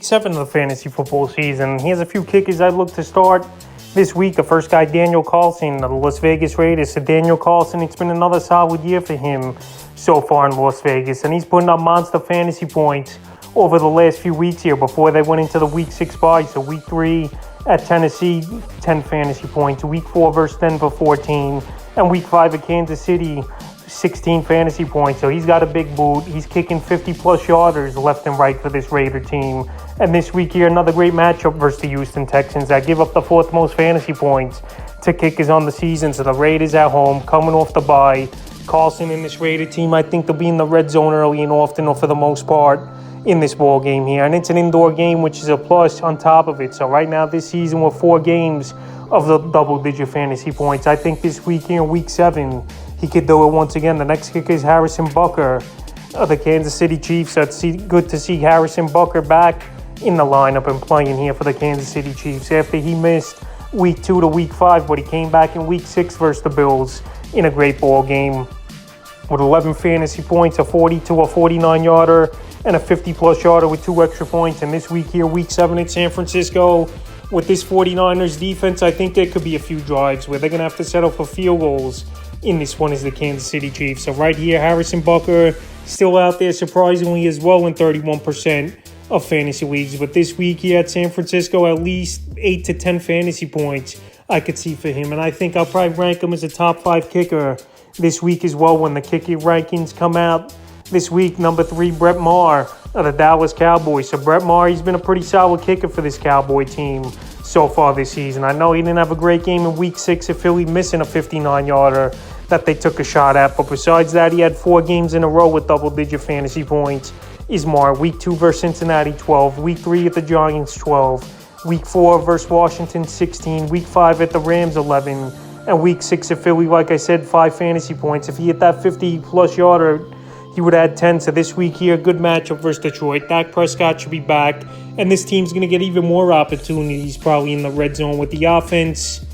7 of the fantasy football season. Here's a few kickers I'd look to start this week. The first guy, Daniel Carlson of the Las Vegas Raiders. So Daniel Carlson, it's been another solid year for him so far in Las Vegas, and he's putting up monster fantasy points over the last few weeks here before they went into the Week 6 bye. So Week 3 at Tennessee, 10 fantasy points. Week 4 versus Denver, 14. And Week 5 at Kansas City, 16 fantasy points. So he's got a big boot. He's kicking 50-plus yarders left and right for this Raider team. And this week here, another great matchup versus the Houston Texans that give up the fourth most fantasy points to kickers on the season. So the Raiders at home, coming off the bye. Carlson and this Raider team, I think they'll be in the red zone early and often, or for the most part, in this ball game here. And it's an indoor game, which is a plus on top of it. So right now this season, we're 4 games of the double-digit fantasy points. I think this week here in Week 7, he could do it once again. The next kicker is Harrison Butker of the Kansas City Chiefs. That's good to see Harrison Butker back in the lineup and playing here for the Kansas City Chiefs after he missed Week 2 to Week 5, but he came back in Week 6 versus the Bills in a great ball game with 11 fantasy points, a 40 to a 49-yarder, and a 50-plus yarder with 2 extra points. And this week here, Week 7 at San Francisco, with this 49ers defense, I think there could be a few drives where they're going to have to settle for field goals. In this one is the Kansas City Chiefs. So right here, Harrison Butker still out there surprisingly as well in 31% of fantasy leagues. But this week here at San Francisco, at least 8 to 10 fantasy points I could see for him. And I think I'll probably rank him as a top 5 kicker this week as well when the kicker rankings come out this week. Number 3, Brett Maher of the Dallas Cowboys. So Brett Maher, he's been a pretty solid kicker for this Cowboy team so far this season. I know he didn't have a great game in Week 6 at Philly, missing a 59-yarder that they took a shot at. But besides that, he had 4 games in a row with double-digit fantasy points. Is Maher. Week 2 versus Cincinnati, 12. Week 3 at the Giants, 12. Week 4 versus Washington, 16. Week 5 at the Rams, 11. And Week 6 at Philly, like I said, 5 fantasy points. If he hit that 50-plus yarder, he would add 10. So this week here, good matchup versus Detroit. Dak Prescott should be back. And this team's going to get even more opportunities probably in the red zone with the offense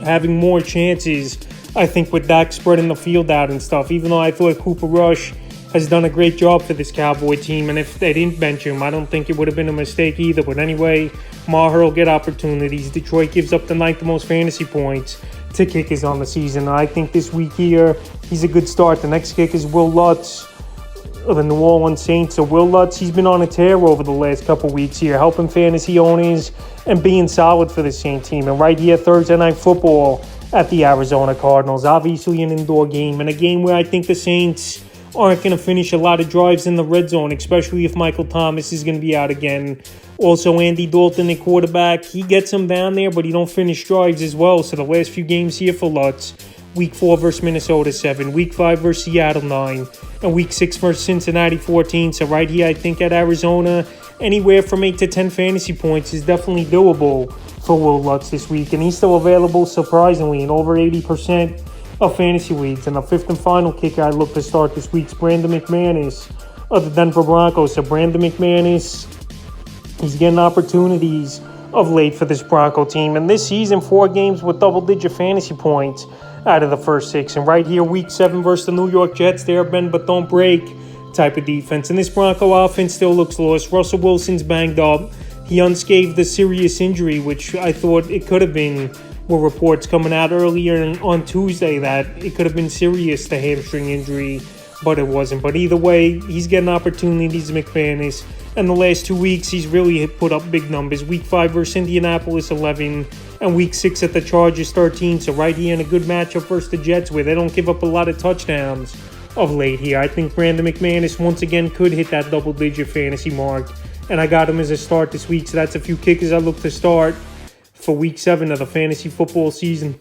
having more chances, I think, with Dak spreading the field out and stuff. Even though I thought Cooper Rush has done a great job for this Cowboy team. And if they didn't bench him, I don't think it would have been a mistake either. But anyway, Maher will get opportunities. Detroit gives up the 9th most fantasy points to kickers on the season. I think this week here, he's a good start. The next kicker is Will Lutz of the New Orleans Saints. So Will Lutz, he's been on a tear over the last couple weeks here, helping fantasy owners and being solid for the Saints team. And right here, Thursday Night Football at the Arizona Cardinals. Obviously an indoor game, and a game where I think the Saints aren't going to finish a lot of drives in the red zone, especially if Michael Thomas is going to be out again. Also, Andy Dalton, the quarterback, he gets him down there, but he don't finish drives as well. So the last few games here for Lutz, Week 4 versus Minnesota, 7. Week 5 versus Seattle, 9. And Week 6 versus Cincinnati, 14. So right here, I think at Arizona, anywhere from 8 to 10 fantasy points is definitely doable for Will Lutz this week. And he's still available, surprisingly, in over 80% of fantasy leagues. And the 5th and final kicker I look to start this week's Brandon McManus of the Denver Broncos. So Brandon McManus, he's getting opportunities of late for this Bronco team. And this season, 4 games with double-digit fantasy points out of the first 6. And right here, Week 7 versus the New York Jets, they're a bend but don't break type of defense. And this Bronco offense still looks lost. Russell Wilson's banged up. He unscathed a serious injury, which I thought it could have been. Were reports coming out earlier on Tuesday that it could have been serious, the hamstring injury, but it wasn't. But either way, he's getting opportunities, McManus. And the last 2 weeks, he's really put up big numbers. Week 5 versus Indianapolis, 11. And Week 6 at the Chargers, 13. So right here in a good matchup versus the Jets, where they don't give up a lot of touchdowns of late here. I think Brandon McManus once again could hit that double-digit fantasy mark. And I got him as a start this week. So that's a few kickers I look to start for Week 7 of the fantasy football season.